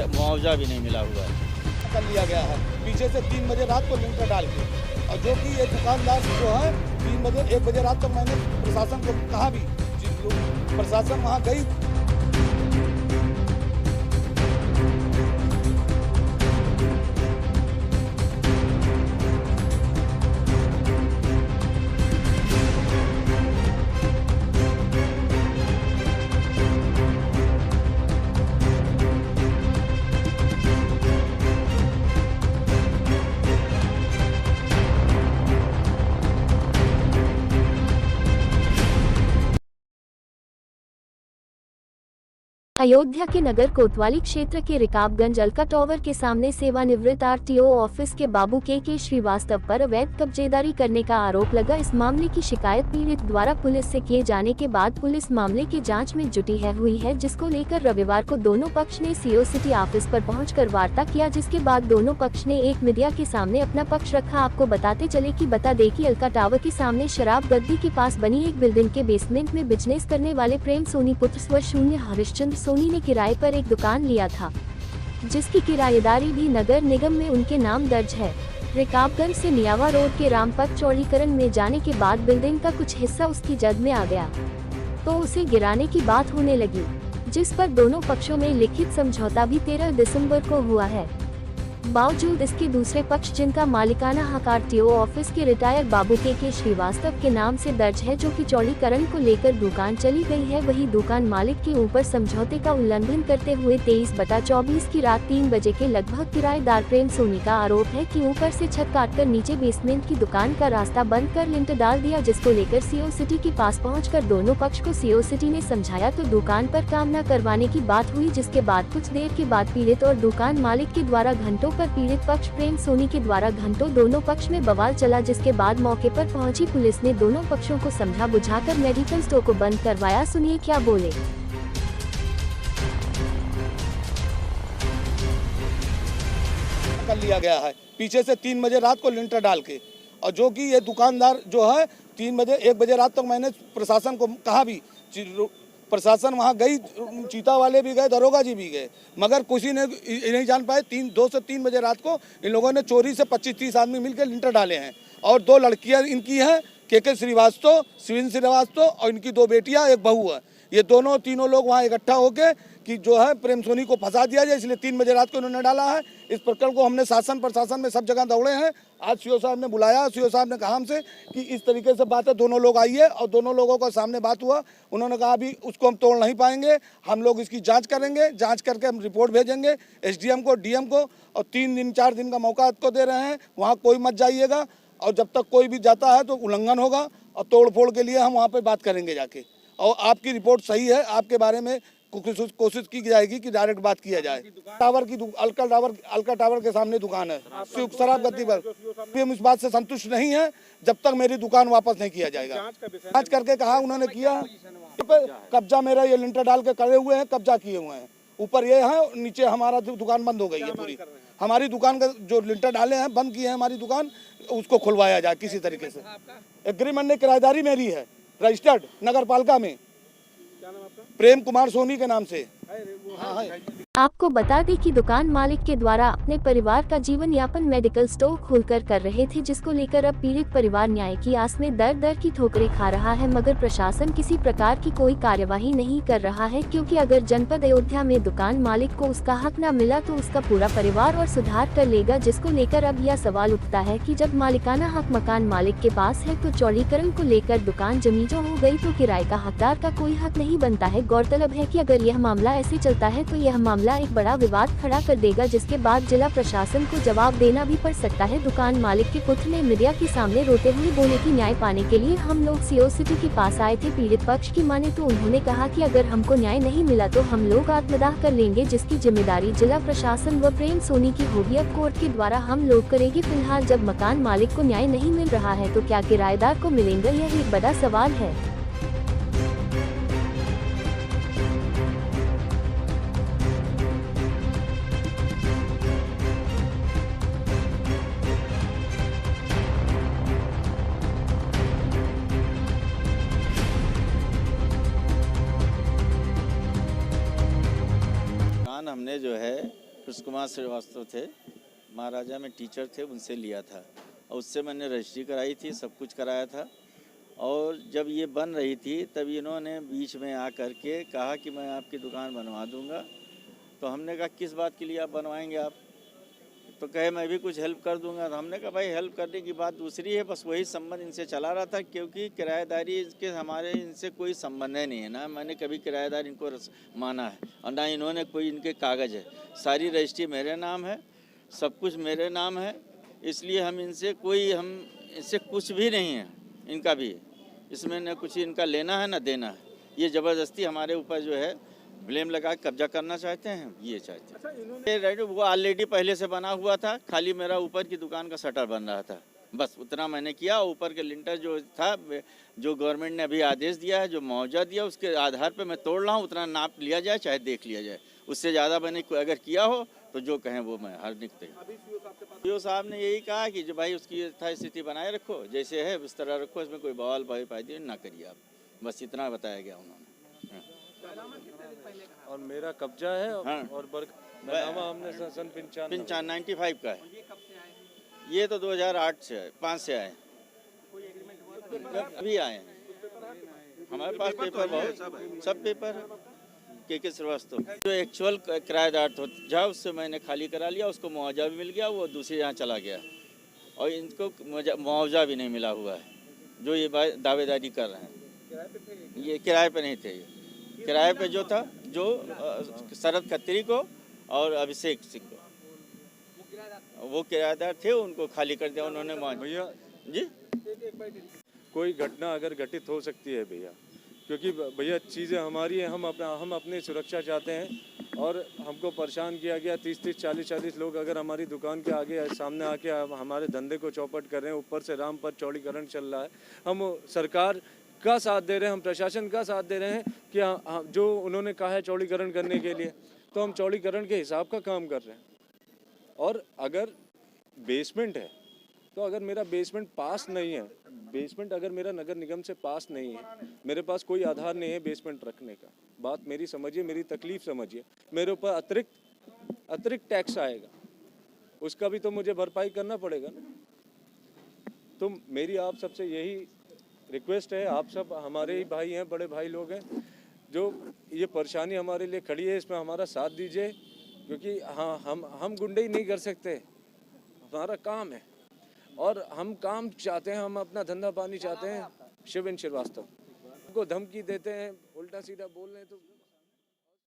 मुआवजा भी नहीं मिला हुआ है। कर लिया गया है पीछे से 3 बजे रात को लिंटर डाल के, और जो कि ये दुकानदार जो है 3 बजे 1 बजे रात तक मैंने प्रशासन को कहा भी, प्रशासन वहाँ गई। अयोध्या के नगर कोतवाली क्षेत्र के रिकाबगंज अलका टावर के सामने सेवानिवृत्त आरटीओ ऑफिस के बाबू के श्रीवास्तव पर अवैध कब्जेदारी करने का आरोप लगा। इस मामले की शिकायत पीड़ित द्वारा पुलिस से किए जाने के बाद पुलिस मामले की जांच में जुटी हुई है, जिसको लेकर रविवार को दोनों पक्ष ने सीओ सिटी ऑफिस पर पहुंचकर वार्ता किया, जिसके बाद दोनों पक्ष ने एक मीडिया के सामने अपना पक्ष रखा। आपको बताते चले कि बता दें कि अलका टावर के सामने शराब गद्दी के पास बनी एक बिल्डिंग के बेसमेंट में बिजनेस करने वाले प्रेम सोनी पुत्र स्व हरिश्चंद्र सोनी ने किराए पर एक दुकान लिया था, जिसकी किराएदारी भी नगर निगम में उनके नाम दर्ज है। रिकाबगंज से नियावा रोड के रामपथ चौड़ीकरण में जाने के बाद बिल्डिंग का कुछ हिस्सा उसकी जद में आ गया, तो उसे गिराने की बात होने लगी, जिस पर दोनों पक्षों में लिखित समझौता भी 13 दिसंबर को हुआ है। बावजूद इसके दूसरे पक्ष, जिनका मालिकाना हक आरटीओ ऑफिस के रिटायर बाबू के श्रीवास्तव के नाम से दर्ज है, जो कि चौड़ीकरण को लेकर दुकान चली गई है, वही दुकान मालिक के ऊपर समझौते का उल्लंघन करते हुए 23/24 की रात 3 बजे के लगभग किराएदार प्रेम सोनी का आरोप है कि ऊपर से छत काटकर नीचे बेसमेंट की दुकान का रास्ता बंद कर लिंटर डाल दिया, जिसको लेकर सीओ सिटी के पास पहुंचकर दोनों पक्ष को सीओ सिटी ने समझाया तो दुकान पर काम न करवाने की बात हुई, जिसके बाद कुछ देर के बाद पीड़ित और दुकान मालिक के द्वारा घंटों पर पीड़ित पक्ष प्रेम सोनी के द्वारा घंटों दोनों पक्ष में बवाल चला, जिसके बाद मौके पर पहुंची पुलिस ने दोनों पक्षों को समझा बुझाकर मेडिकल स्टोर को बंद करवाया। सुनिए क्या बोले। कर लिया गया है पीछे से 3 बजे रात को लिंटर डाल के, और जो कि ये दुकानदार जो है 3 बजे 1 बजे रात तक मैंने प्रशासन को कहा भी, प्रशासन वहाँ गई, चीता वाले भी गए, दरोगा जी भी गए, मगर किसी ने नहीं जान पाए। 2 से 3 बजे रात को इन लोगों ने चोरी से 25-30 आदमी मिलकर लिंटर डाले हैं, और 2 लड़कियां इनकी हैं, के श्रीवास्तव, शिविन श्रीवास्तव, और इनकी 2 बेटियां, एक बहू है। ये तीनों लोग वहाँ इकट्ठा होके कि जो है प्रेम सोनी को फंसा दिया जाए, इसलिए 3 बजे रात को इन्होंने डाला है। इस प्रकरण को हमने शासन प्रशासन में सब जगह दौड़े हैं। आज सीओ साहब ने बुलाया, सीओ साहब ने कहा हमसे कि इस तरीके से बात है, दोनों लोग आइए, और दोनों लोगों का सामने बात हुआ। उन्होंने कहा अभी उसको हम तोड़ नहीं पाएंगे, हम लोग इसकी जांच करेंगे, जांच करके हम रिपोर्ट भेजेंगे एसडीएम को, डीएम को, और 3 दिन 4 दिन का मौका आपको दे रहे हैं। वहाँ कोई मत जाइएगा, और जब तक कोई भी जाता है तो उल्लंघन होगा, और तोड़फोड़ के लिए हम वहाँ पर बात करेंगे जाके, और आपकी रिपोर्ट सही है, आपके बारे में कोशिश की जाएगी कि डायरेक्ट बात किया जाए। टावर की अलका टावर के सामने दुकान है, शराब गद्दी पर। हम इस बात से संतुष्ट नहीं है जब तक मेरी दुकान वापस नहीं किया जाएगा। जांच करके कहा उन्होंने किया, कब्जा मेरा ये लिंटर डाल के करे हुए हैं, कब्जा किए हुए हैं, ऊपर ये है, नीचे हमारा दुकान बंद हो गई है पूरी। हमारी दुकान का जो लिंटर डाले हैं, बंद किए हैं हमारी दुकान, उसको खुलवाया जाए किसी तरीके से। एग्रीमेंट ने किराएदारी मेरी है, रजिस्टर्ड नगर पालिका में, प्रेम कुमार सोनी के नाम से। हाँ है। आपको बता दें कि दुकान मालिक के द्वारा अपने परिवार का जीवन यापन मेडिकल स्टोर खोलकर कर रहे थे, जिसको लेकर अब पीड़ित परिवार न्याय की आस में दर की ठोकरें खा रहा है, मगर प्रशासन किसी प्रकार की कोई कार्यवाही नहीं कर रहा है, क्योंकि अगर जनपद अयोध्या में दुकान मालिक को उसका हक न मिला तो उसका पूरा परिवार और सुधार कर लेगा, जिसको लेकर अब यह सवाल उठता है कि जब मालिकाना हक मकान मालिक के पास है तो चौड़ीकरण को लेकर दुकान जमीजों हो गई तो किराए का हकदार का कोई हक नहीं बनता है। गौरतलब है कि अगर यह मामला ऐसे चलता है तो यह मामला एक बड़ा विवाद खड़ा कर देगा, जिसके बाद जिला प्रशासन को जवाब देना भी पड़ सकता है। दुकान मालिक के पुत्र ने मीडिया के सामने रोते हुए बोले कि न्याय पाने के लिए हम लोग सीओ सिटी के पास आए थे। पीड़ित पक्ष की माने तो उन्होंने कहा कि अगर हमको न्याय नहीं मिला तो हम लोग आत्मदाह कर लेंगे, जिसकी जिम्मेदारी जिला प्रशासन व प्रेम सोनी की होगी। अब कोर्ट के द्वारा हम लोग करेंगे। फिलहाल जब मकान मालिक को न्याय नहीं मिल रहा है तो क्या किराएदार को मिलेगा, यह एक बड़ा सवाल है। हमने जो है कृष्ण कुमार श्रीवास्तव थे, महाराजा में टीचर थे, उनसे लिया था और उससे मैंने रजिस्ट्री कराई थी, सब कुछ कराया था। और जब ये बन रही थी तब इन्होंने बीच में आकर के कहा कि मैं आपकी दुकान बनवा दूंगा। तो हमने कहा किस बात के लिए आप बनवाएंगे आप? तो कहे मैं भी कुछ हेल्प कर दूंगा। तो हमने कहा भाई हेल्प करने की बात दूसरी है, बस वही संबंध इनसे चला रहा था, क्योंकि किराएदारी के हमारे इनसे कोई संबंध है नहीं है ना। मैंने कभी किराएदार इनको माना है और ना इन्होंने कोई इनके कागज़ है। सारी रजिस्ट्री मेरे नाम है, सब कुछ मेरे नाम है, इसलिए हम इनसे कुछ भी नहीं है, इनका भी इसमें न कुछ इनका लेना है ना देना है। ये ज़बरदस्ती हमारे ऊपर जो है ब्लेम लगा के कब्जा करना चाहते हैं, ये चाहते हैं। अच्छा, वो ऑलरेडी पहले से बना हुआ था, खाली मेरा ऊपर की दुकान का शटर बन रहा था, बस उतना मैंने किया। ऊपर के लिंटर जो था, जो गवर्नमेंट ने अभी आदेश दिया है, जो मुआवजा दिया, उसके आधार पर मैं तोड़ रहा हूँ, उतना नाप लिया जाए चाहे देख लिया जाए। उससे ज़्यादा मैंने अगर किया हो तो जो कहें वो मैं हर निकते। सीओ साहब ने यही कहा कि जो भाई उसकी यथास्थिति बनाए रखो, जैसे है उस तरह रखो, इसमें कोई बवाल भाई ना करिए आप, बस इतना बताया गया उन्होंने। और मेरा कब्जा है। हाँ। और बनावा हमने सन 95 का है। ये तो 2008 से है, 5 से आए, अभी आए हैं। हमारे पास पेपर बहुत, सब पेपर है। के श्रीवास्तव जो एक्चुअल किराएदार था, उससे मैंने खाली करा लिया, उसको मुआवजा भी मिल गया, वो दूसरे यहाँ चला गया और इनको मुआवजा भी नहीं मिला हुआ है, जो ये दावेदारी कर रहे हैं। ये किराए पे नहीं थे, ये किराए पे जो था, जो शरद खत्री को और अभिषेक सिंह को, वो किराएदार थे, उनको खाली कर दिया उन्होंने। भैया जी, कोई घटना अगर घटित हो सकती है भैया, क्योंकि भैया चीज़ें हमारी हैं, हम अपनी सुरक्षा चाहते हैं और हमको परेशान किया गया। 30-30, 40-40 लोग अगर हमारी दुकान के आगे सामने आके हमारे धंधे को चौपट कर रहे हैं। ऊपर से रामपथ चौड़ीकरण चल रहा है। हम सरकार का साथ दे रहे हैं, हम प्रशासन का साथ दे रहे हैं कि जो उन्होंने कहा है चौड़ीकरण करने के लिए, तो हम चौड़ीकरण के हिसाब का काम कर रहे हैं। और अगर बेसमेंट है, तो अगर मेरा बेसमेंट पास नहीं है, बेसमेंट अगर मेरा नगर निगम से पास नहीं है, मेरे पास कोई आधार नहीं है बेसमेंट रखने का, बात मेरी समझिए, मेरी तकलीफ समझिए, मेरे ऊपर अतिरिक्त टैक्स आएगा, उसका भी तो मुझे भरपाई करना पड़ेगा ना। तो मेरी आप सबसे यही रिक्वेस्ट है, आप सब हमारे ही भाई हैं, बड़े भाई लोग हैं, जो ये परेशानी हमारे लिए खड़ी है, इसमें हमारा साथ दीजिए। क्योंकि हाँ, हम गुंडे ही नहीं कर सकते, हमारा काम है और हम काम चाहते हैं, हम अपना धंधा पानी चाहते हैं। शिवेन श्रीवास्तव को धमकी देते हैं, उल्टा सीधा बोल रहे हैं तो